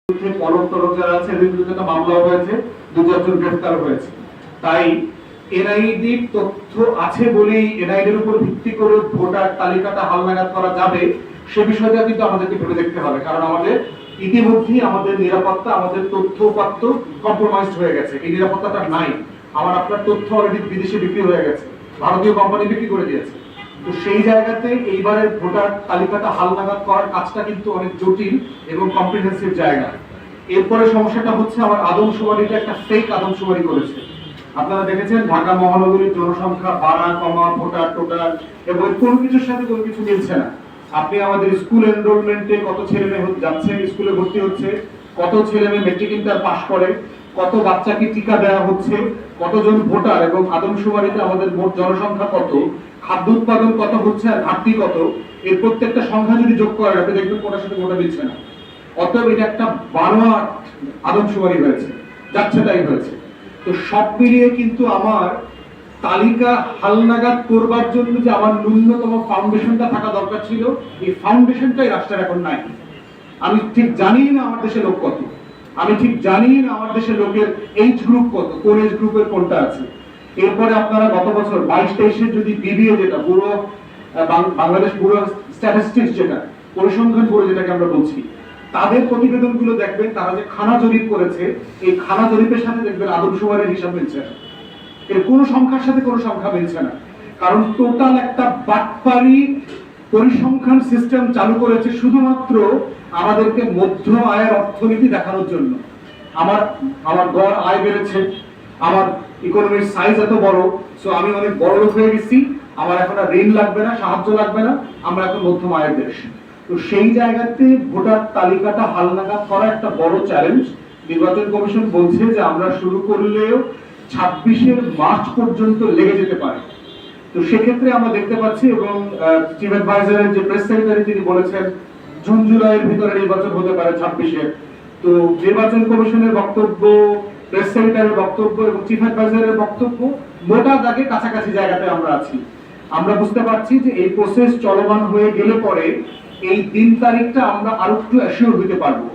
পলক টলক যারা আছে এদের বিরুদ্ধে একটা মামলা হয়েছে, 2-4 জন গ্রেফতার হয়েছে। তাই এনআইডির তথ্য আছে বলেই এনআইডির উপর ভিত্তি করে ভোটার তালিকাটা হালনাগাদ করা যাবে সে বিষয়টা কিন্তু আমাদেরকে ভেবে দেখতে হবে। কারণ আমাদের ইতিমধ্যেই আমাদের নিরাপত্তা, আমাদের তথ্য উপাত্ত কম্প্রোমাইজড হয়ে গেছে। এই নিরাপত্তাটা নাই। আপনার তথ্য অলরেডি বিদেশে বিক্রি হয়ে গেছে, ভারতীয় কোম্পানি বিক্রি করে দিয়েছে। তো সেই জায়গাতে এইবারের ভোটার তালিকাটা হালনাগাদ করার কাজটা কিন্তু অনেক জটিল এবং কম্প্রিহেন্সিভ জায়গা। এরপরে সমস্যাটা হচ্ছে আমার আদমশুমারিটা একটা ফেক আদমশুমারি করেছে। আপনারা দেখেছেন ঢাকা মহানগরীর জনসংখ্যা বাড়া কমা ভোটার টোটাল এবং কোনো কিছুর সাথে কোনো কিছু মিলছে না। আপনি আমাদের স্কুল এনরোলমেন্টে কত ছেলে মেয়ে যাচ্ছে, স্কুলে ভর্তি হচ্ছে, কত ছেলে মেয়ে মেট্রিক ইন্টার পাস করে, কত বাচ্চাকে টিকা দেওয়া হচ্ছে, কতজন ভোটার এবং আদমশুমারিতে আমাদের মোট জনসংখ্যা কত, খাদ্য উৎপাদন কত হচ্ছে আর ঘাটতি কত, এর প্রত্যেকটা সংখ্যা যদি যোগ করেন আপনি দেখবেন কোটার সাথে কোটা মিলছে না। অতএব এটা একটা বানোয়াট আদমশুমারি হয়েছে, যাচ্ছে তাই হয়েছে। তো সব মিলিয়ে কিন্তু আমার তালিকা হালনাগাদ করবার জন্য যে আমার ন্যূনতম ফাউন্ডেশনটা থাকা দরকার ছিল, এই ফাউন্ডেশনটাই রাষ্ট্রের এখন নাই। আমি ঠিক জানি না আমার দেশে লোক কত, আমি ঠিক জানি না আমার দেশের লোকের এইজ গ্রুপ কত, কোন এজ গ্রুপের কোনটা আছে। এরপরে আপনারা গত বছর 22-23 যদি বিবিএ যেটা ব্যুরো বাংলাদেশ ব্যুরো স্ট্যাটিস্টিক্স যেটা পরিসংখ্যান ব্যুরো যেটাকে আমরা বলছি, তাদের প্রতিবেদনগুলো দেখবেন, তারা যে খানা জরিপ করেছে এই খানা জরিপের সাথে দেখবেন আদমশুমারির হিসাব মিলছে না। এর কোনো সংখ্যার সাথে কোনো সংখ্যা মিলছে না। কারণ টোটাল একটা বাটপারি পরিসংখ্যান সিস্টেম চালু করেছে শুধুমাত্র আমাদেরকে মধ্য আয়ের অর্থনীতি দেখানোর জন্য। আমার গড় আয় বেড়েছে, আমার ইকোনমির সাইজ এত বড়, সো আমি অনেক বড় লোক হয়ে গেছি, আমার এখন আর ঋণ লাগবে না, সাহায্য লাগবে না, আমরা এখন মধ্যম আয়ের দেশ। তো সেই জায়গাতে ভোটার তালিকাটা হালনাগাদ করা একটা বড় চ্যালেঞ্জ। নির্বাচন কমিশন বলছে যে আমরা শুরু করলেও 26 মার্চ পর্যন্ত লেগে যেতে পারে। তো সেক্ষেত্রে আমরা দেখতে পাচ্ছি এবং চিফ অ্যাডভাইজারের যে প্রেস সেক্রেটারি তিনি বলেছেন জুন জুলাইয়ের ভিতরে নির্বাচন হতে পারে 26-এ। তো নির্বাচন কমিশনের বক্তব্য, প্রেস সেক্রেটারির বক্তব্য এবং চিফ অ্যাডভাইজারের বক্তব্য মোটা দাগে কাছাকাছি জায়গাতে আমরা আছি। আমরা বুঝতে পারছি যে এই প্রসেস চলমান হয়ে গেলে পরে এই দিন তারিখটা আমরা আরো একটু অ্যাসিওর হতে পারবো।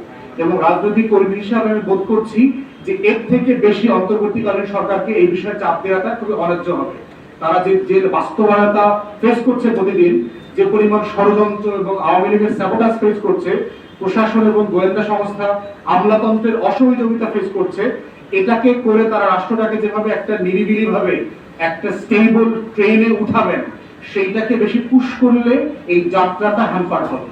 এবং রাজনৈতিক কর্মী হিসাবে আমি বোধ করছি যে এর থেকে বেশি অন্তর্বর্তীকালীন সরকারকে এই বিষয়ে চাপ দেওয়াটা খুবই অন্যায্য হবে। তারা যে বাস্তবতা ফেস করছে প্রতিদিন, যে পরিমাণ ষড়যন্ত্র এবং আওয়ামী লীগের স্যাবোটাজ ফেস করছে, প্রশাসন এবং গোয়েন্দা সংস্থা আমলাতন্ত্রের অসহযোগিতা ফেস করছে, এটাকে করে তারা রাষ্ট্রটাকে যেভাবে একটা নিরিবিলি ভাবে একটা স্টেবল ট্রেনে উঠাবেন, সেইটাকে বেশি পুশ করলে এই যাত্রাটা হ্যাম্পার হবে।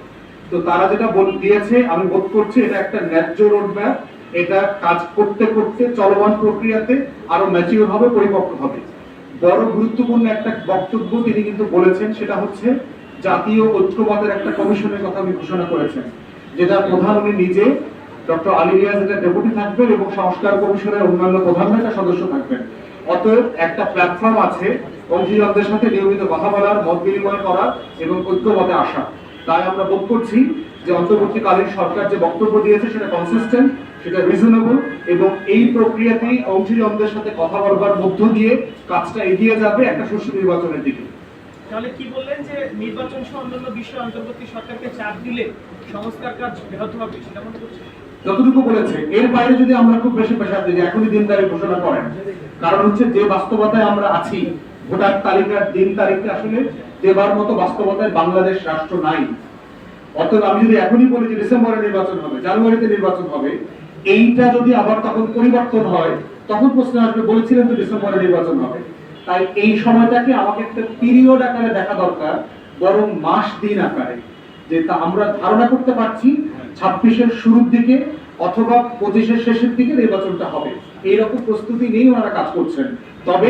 তো তারা যেটা দিয়েছে আমি বোধ করছি এটা একটা ন্যায্য রোডম্যাপ। এটা কাজ করতে করতে চলমান প্রক্রিয়াতে আরো ম্যাচিউর হবে, পরিপক্ক হবে। বড় গুরুত্বপূর্ণ একটা বক্তব্য তিনি কিন্তু বলেছেন, সেটা হচ্ছে জাতীয় ঐক্যমতের একটা কমিশনের কথা উনি ঘোষণা করেছেন, যেটা প্রধান উনি নিজে ডক্টর আলী রিয়াজ এটা ডেপুটি থাকবেন এবং সংস্কার কমিশনের অন্যান্য প্রধানরা এটা সদস্য থাকবেন। অতএব একটা প্ল্যাটফর্ম আছে অংশীদারদের সাথে নিয়মিত কথা বলার, মত বিনিময় করার এবং ঐক্যমতে আসা। তাই আমরা বোধ করছি যে অন্তর্বর্তীকালীন সরকার যে বক্তব্য দিয়েছে সেটা কনসিস্টেন্ট, সেটা রিজনেবল এবং এই প্রক্রিয়াতেই অংশীদারদের সাথে কথা বলবার মধ্য দিয়ে কাজটা এগিয়ে যাবে একটা সুষ্ঠু নির্বাচনের দিকে। তাহলে কি বললেন যে নির্বাচন সহ অন্যান্য বিষয়ে অন্তর্বর্তী সরকারকে চাপ দিলে সংস্কার কাজ ব্যাহত হবে সেটা মনে করছেন? যতটুকু বলেছে এর বাইরে যদি আমরা খুব বেশি প্রেসার দিই এখনই দিন তারিখ ঘোষণা করেন, কারণ হচ্ছে যে বাস্তবতায় আমরা আছি, ভোটার তালিকার দিন তারিখটা আসলে দেবার মতো বাস্তবতায় বাংলাদেশ রাষ্ট্র নাই। অতএব আমি যদি এখনই বলি যে ডিসেম্বরে নির্বাচন হবে, জানুয়ারিতে নির্বাচন হবে, এইটা যদি আবার তখন পরিবর্তন হয় তখন প্রশ্ন আসবে বলেছিলেন তো ডিসেম্বরে নির্বাচন হবে। তাই এই সময়টাকে আমাকে একটা পিরিয়ড আকারে দেখা দরকার, বরং মাস দিন আকারে, যে তা আমরা ধারণা করতে পারছি 26-এর শুরুর দিকে অথবা 25-এর শেষের দিকে নির্বাচনটা হবে। এইরকম প্রস্তুতি নিয়ে ওনারা কাজ করছেন। তবে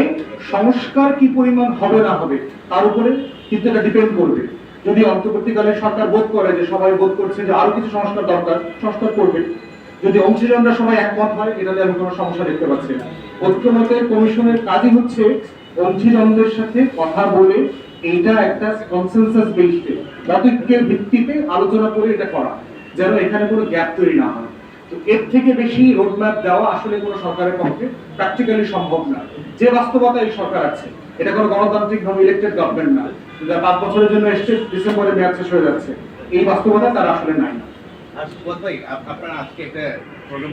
সংস্কার কি পরিমাণ হবে না হবে তার উপরে কিন্তু এটা ডিপেন্ড করবে। যদি অন্তর্বর্তীকালীন সরকার বোধ করে যে সবাই বোধ করছে যে আরো কিছু সংস্কার দরকার, সংস্কার করবে। যদি অংশীদাররা সবাই একমত হয়, এটাতে আমি কোনো সমস্যা দেখতে পাচ্ছি না। ঐক্যমতের কমিশনের কাজই হচ্ছে অংশীদারদের সাথে কথা বলে এইটা একটা কনসেনসাস বেসড মতৈক্যের ভিত্তিতে আলোচনা করে এটা করা, যেন এখানে কোনো গ্যাপ তৈরি না হয়। তো এর থেকে বেশি রোডম্যাপ দেওয়া আসলে কোনো সরকারের পক্ষে প্র্যাকটিক্যালি সম্ভব না। যে বাস্তবতা এই সরকার আছে, এটা কোনো গণতান্ত্রিক ভাবে ইলেক্টেড গভর্নমেন্ট না, 5 বছরের জন্য এসছে, ডিসেম্বরে মেয়াদ শেষ হয়ে যাচ্ছে, এই বাস্তবতা তারা আসলে নাই। আর ফুয়াদ ভাই আপনারা আজকে একটা প্রোগ্রাম